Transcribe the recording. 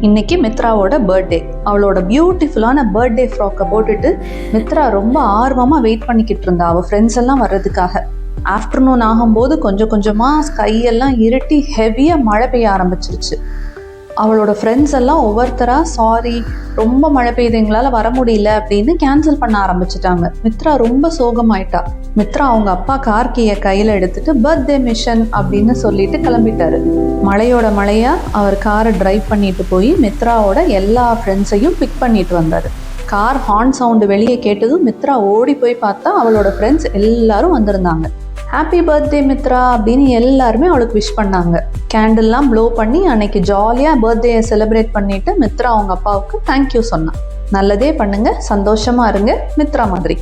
இன்னைக்கு மித்ராவோட பர்த்டே. அவளோட பியூட்டிஃபுல்லான பர்த்டே ஃப்ராக்கை போட்டுட்டு மித்ரா ரொம்ப ஆர்வமாக வெயிட் பண்ணிக்கிட்டு இருந்தா அவள் ஃப்ரெண்ட்ஸ் எல்லாம் வர்றதுக்காக. ஆஃப்டர்நூன் ஆகும்போது கொஞ்சம் கொஞ்சமாக ஸ்கையெல்லாம் இருட்டி ஹெவியாக மழை பெய்ய ஆரம்பிச்சிருச்சு. அவளோட ஃப்ரெண்ட்ஸ் எல்லாம் ஒவ்வொருத்தராக சாரி, ரொம்ப மழை பெய்யுது, எங்களால் வர முடியல அப்படின்னு கேன்சல் பண்ண ஆரம்பிச்சிட்டாங்க. மித்ரா ரொம்ப சோகமாயிட்டா. மித்ரா அவங்க அப்பா கார் கீயை கையில் எடுத்துட்டு பர்த்டே மிஷன் அப்படின்னு சொல்லிட்டு கிளம்பிட்டாரு. மழையோட மழையா அவர் காரை டிரைவ் பண்ணிட்டு போய் மித்ராவோட எல்லா ஃப்ரெண்ட்ஸையும் பிக் பண்ணிட்டு வந்தார். கார் ஹார்ன் சவுண்டு வெளியே கேட்டதும் மித்ரா ஓடி போய் பார்த்தா அவளோட ஃப்ரெண்ட்ஸ் எல்லாரும் வந்திருந்தாங்க. ஹாப்பி பர்த்டே மித்ரா அப்படின்னு எல்லாருமே அவளுக்கு விஷ் பண்ணாங்க. கேண்டில்லாம் ப்ளோ பண்ணி அன்னைக்கு ஜாலியாக பர்த்டேயை செலிப்ரேட் பண்ணிட்டு மித்ரா அவங்க அப்பாவுக்கு தேங்க்யூ சொன்னான். நல்லதே பண்ணுங்க, சந்தோஷமா இருங்க, மித்ரா மாதிரி.